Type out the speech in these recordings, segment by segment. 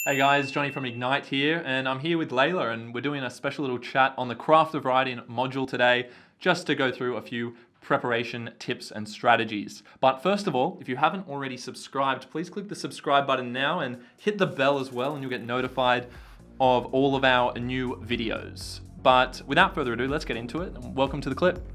Hey guys, Johnny from Ignite here, and I'm here with Leila, and we're doing a special little chat on the Craft of Writing module today, just to go through a few preparation tips and strategies. But first of all, if you haven't already subscribed, please click the subscribe button now and hit the bell as well, and you'll get notified of all of our new videos. But without further ado, let's get into it, and welcome to the clip.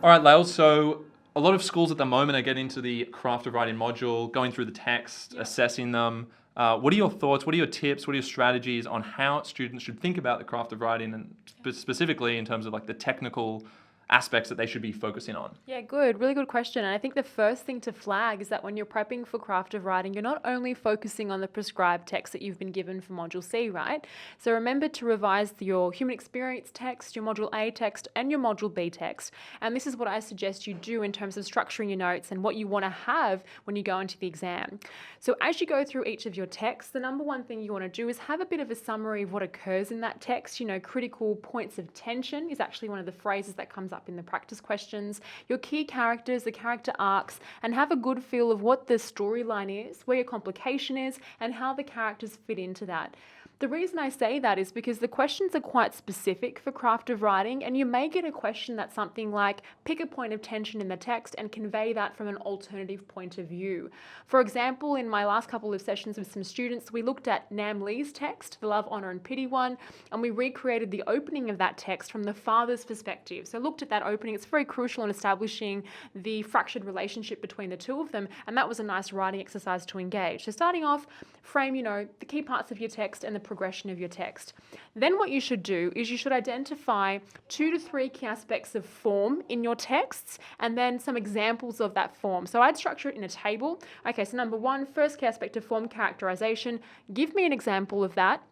All right, Lael, so a lot of schools at the moment are getting into the Craft of Writing module, going through the text, assessing them. What are your thoughts? What are your tips? What are your strategies on how students should think about the Craft of Writing, and specifically in terms of like the technical aspects that they should be focusing on? Yeah, good. Really good question. And I think the first thing to flag is that when you're prepping for Craft of Writing, you're not only focusing on the prescribed text that you've been given for Module C, right? So remember to revise your human experience text, your Module A text, and your Module B text. And this is what I suggest you do in terms of structuring your notes and what you want to have when you go into the exam. So as you go through each of your texts, the number one thing you want to do is have a bit of a summary of what occurs in that text. You know, critical points of tension is actually one of the phrases that comes up in the practice questions, your key characters, the character arcs, and have a good feel of what the storyline is, where your complication is, and how the characters fit into that. The reason I say that is because the questions are quite specific for Craft of Writing, and you may get a question that's something like, pick a point of tension in the text and convey that from an alternative point of view. For example, in my last couple of sessions with some students, we looked at Nam Lee's text, the Love, Honor and Pity one, and we recreated the opening of that text from the father's perspective. So looked at that opening. It's very crucial in establishing the fractured relationship between the two of them, and that was a nice writing exercise to engage. So starting off, frame, the key parts of your text and the progression of your text. Then what you should do is you should identify 2 to 3 key aspects of form in your texts and then some examples of that form. So I'd structure it in a table. Okay, so number 1, first key aspect of form, characterization. Give me an example of that.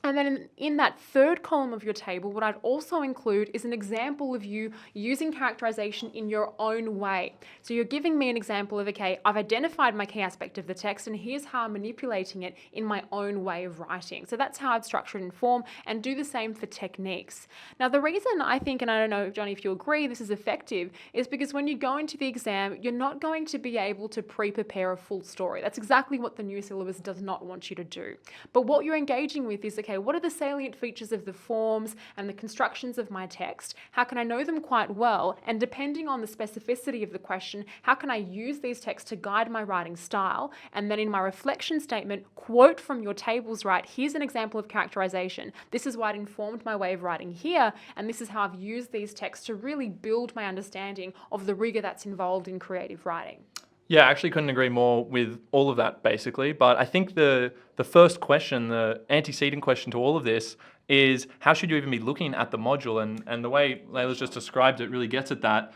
And then in that third column of your table, what I'd also include is an example of you using characterization in your own way. So you're giving me an example of, okay, I've identified my key aspect of the text and here's how I'm manipulating it in my own way of writing. So that's how I'd structure it in form, and do the same for techniques. Now, the reason I think, and I don't know, Johnny, if you agree this is effective, is because when you go into the exam, you're not going to be able to pre-prepare a full story. That's exactly what the new syllabus does not want you to do. But what you're engaging with is, okay, what are the salient features of the forms and the constructions of my text? How can I know them quite well? And depending on the specificity of the question, how can I use these texts to guide my writing style? And then in my reflection statement, quote from your tables, right? Here's an example of characterization. This is why it informed my way of writing here, and this is how I've used these texts to really build my understanding of the rigor that's involved in creative writing. Yeah, I actually couldn't agree more with all of that, basically. But I think the first question, the antecedent question to all of this, is how should you even be looking at the module? And the way Leila's just described it really gets at that,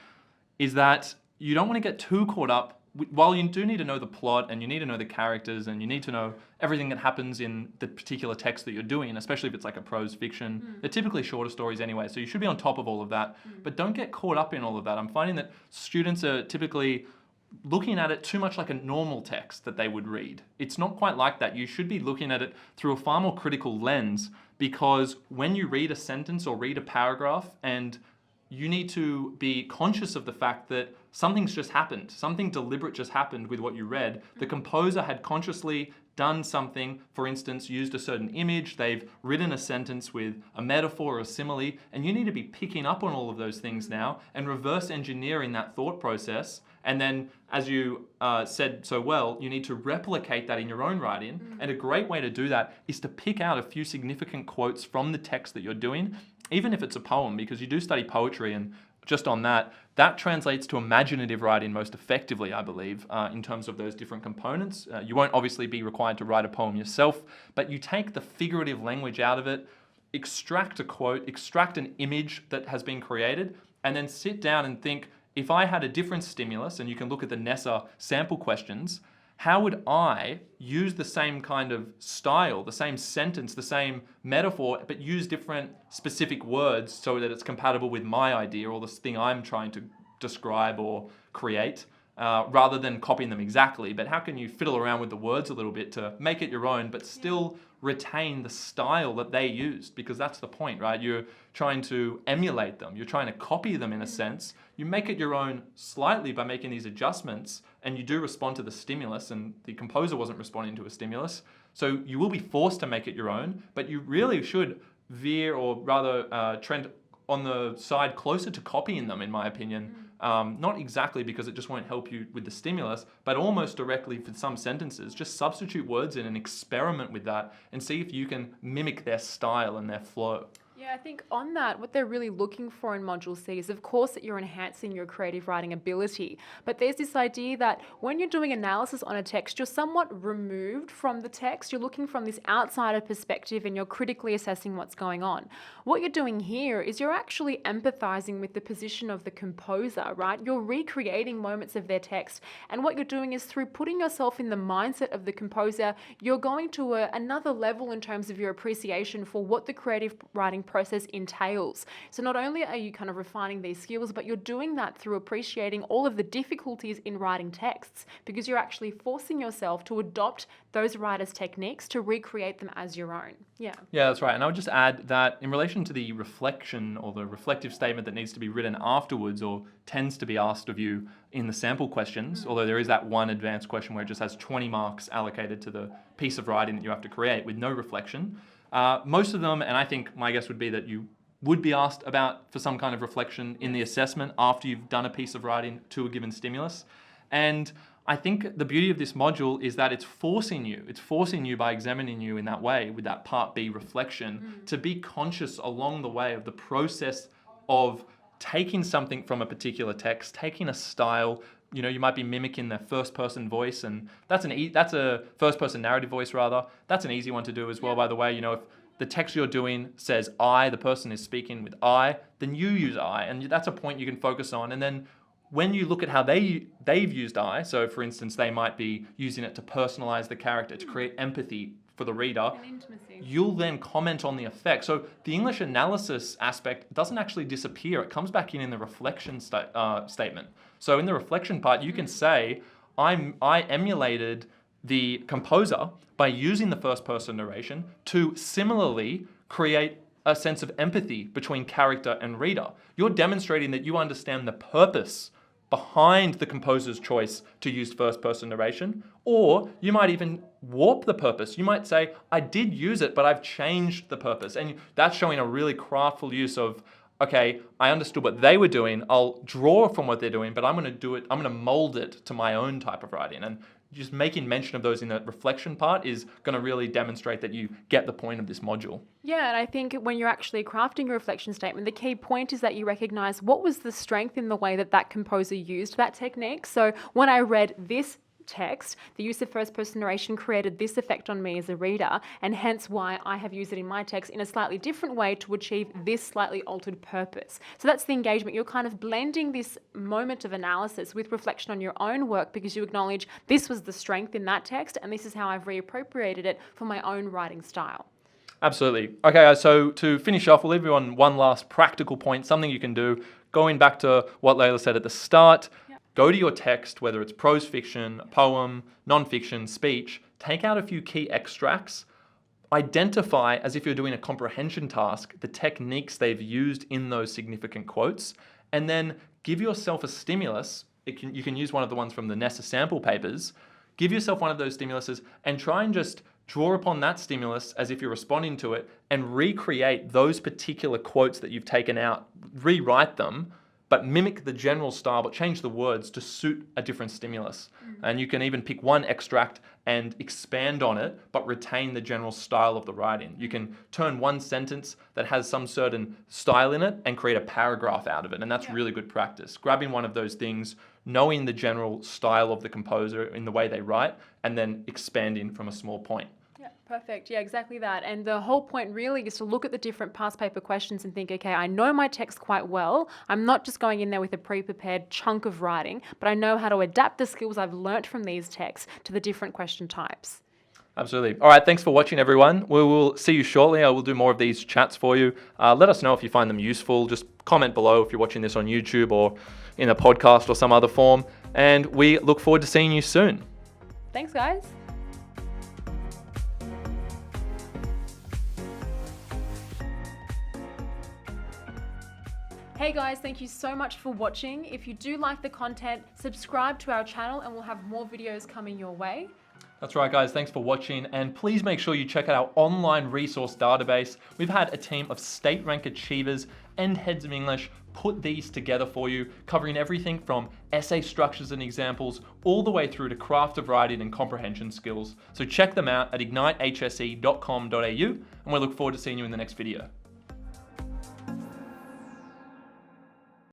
is that you don't want to get too caught up. While you do need to know the plot, and you need to know the characters, and you need to know everything that happens in the particular text that you're doing, especially if it's like a prose fiction. They're typically shorter stories anyway, so you should be on top of all of that. But don't get caught up in all of that. I'm finding that students are typically looking at it too much like a normal text that they would read. It's not quite like that. You should be looking at it through a far more critical lens, because when you read a sentence or read a paragraph, and you need to be conscious of the fact that something's just happened, something deliberate just happened with what you read. The composer had consciously done something, for instance, used a certain image, they've written a sentence with a metaphor or a simile, and you need to be picking up on all of those things now and reverse engineering that thought process. And then, as you said so well, you need to replicate that in your own writing. And a great way to do that is to pick out a few significant quotes from the text that you're doing, even if it's a poem, because you do study poetry, and just on that, that translates to imaginative writing most effectively, I believe, in terms of those different components. You won't obviously be required to write a poem yourself, but you take the figurative language out of it, extract a quote, extract an image that has been created, and then sit down and think, if I had a different stimulus, and you can look at the NESA sample questions, how would I use the same kind of style, the same sentence, the same metaphor, but use different specific words so that it's compatible with my idea or the thing I'm trying to describe or create? rather than copying them exactly, but how can you fiddle around with the words a little bit to make it your own, but still retain the style that they used? Because that's the point, right? You're trying to emulate them. You're trying to copy them in a sense. You make it your own slightly by making these adjustments, and you do respond to the stimulus, and the composer wasn't responding to a stimulus. So you will be forced to make it your own, but you really should veer, or rather trend on the side closer to copying them, in my opinion. Not exactly because it just won't help you with the stimulus, but almost directly for some sentences. Just substitute words in and experiment with that and see if you can mimic their style and their flow. Yeah, I think on that, what they're really looking for in Module C is, of course, that you're enhancing your creative writing ability. But there's this idea that when you're doing analysis on a text, you're somewhat removed from the text. You're looking from this outsider perspective and you're critically assessing what's going on. What you're doing here is you're actually empathizing with the position of the composer, right? You're recreating moments of their text. And what you're doing is, through putting yourself in the mindset of the composer, you're going to another level in terms of your appreciation for what the creative writing process entails. So not only are you kind of refining these skills, but you're doing that through appreciating all of the difficulties in writing texts, because you're actually forcing yourself to adopt those writers' techniques to recreate them as your own. Yeah, that's right. And I would just add that in relation to the reflection or the reflective statement that needs to be written afterwards, or tends to be asked of you in the sample questions, although there is that one advanced question where it just has 20 marks allocated to the piece of writing that you have to create with no reflection. Most of them, and I think my guess would be that you would be asked for some kind of reflection in the assessment after you've done a piece of writing to a given stimulus. And I think the beauty of this module is that it's forcing you by examining you in that way, with that part B reflection, to be conscious along the way of the process of taking something from a particular text, taking a style. You might be mimicking the first-person voice, and that's a first-person narrative voice, rather. That's an easy one to do as well, by the way. If the text you're doing says I, the person is speaking with I, then you use I, and that's a point you can focus on. And then when you look at how they've used I, so for instance, they might be using it to personalize the character, to create empathy for the reader, you'll then comment on the effect. So the English analysis aspect doesn't actually disappear. It comes back in the reflection statement. So in the reflection part, you can say, I emulated the composer by using the first person narration to similarly create a sense of empathy between character and reader. You're demonstrating that you understand the purpose behind the composer's choice to use first-person narration, or you might even warp the purpose. You might say, I did use it, but I've changed the purpose. And that's showing a really craftful use of, okay, I understood what they were doing, I'll draw from what they're doing, but I'm going to mold it to my own type of writing. And just making mention of those in the reflection part is going to really demonstrate that you get the point of this module. Yeah, and I think when you're actually crafting your reflection statement, the key point is that you recognize what was the strength in the way that composer used that technique. So when I read this text, the use of first-person narration created this effect on me as a reader, and hence why I have used it in my text in a slightly different way to achieve this slightly altered purpose. So that's the engagement. You're kind of blending this moment of analysis with reflection on your own work, because you acknowledge this was the strength in that text, and this is how I've reappropriated it for my own writing style. Absolutely. Okay, so to finish off, we'll leave you on one last practical point, something you can do. Going back to what Leila said at the start, go to your text, whether it's prose fiction, poem, non-fiction, speech, take out a few key extracts, identify, as if you're doing a comprehension task, the techniques they've used in those significant quotes, and then give yourself a stimulus. You can use one of the ones from the Nessa sample papers. Give yourself one of those stimuluses and try and just draw upon that stimulus as if you're responding to it, and recreate those particular quotes that you've taken out, rewrite them, but mimic the general style, but change the words to suit a different stimulus. And you can even pick one extract and expand on it, but retain the general style of the writing. You can turn one sentence that has some certain style in it and create a paragraph out of it. And that's really good practice. Grabbing one of those things, knowing the general style of the composer in the way they write, and then expanding from a small point. Perfect. Yeah, exactly that. And the whole point really is to look at the different past paper questions and think, okay, I know my text quite well. I'm not just going in there with a pre-prepared chunk of writing, but I know how to adapt the skills I've learnt from these texts to the different question types. Absolutely. All right, thanks for watching, everyone. We will see you shortly. I will do more of these chats for you. Let us know if you find them useful. Just comment below if you're watching this on YouTube or in a podcast or some other form. and we look forward to seeing you soon. Thanks, guys. Hey guys, thank you so much for watching. If you do like the content, subscribe to our channel and we'll have more videos coming your way. That's right, guys. Thanks for watching. And please make sure you check out our online resource database. We've had a team of state rank achievers and heads of English put these together for you, covering everything from essay structures and examples all the way through to craft of writing and comprehension skills. So check them out at ignitehsc.com.au, and we look forward to seeing you in the next video.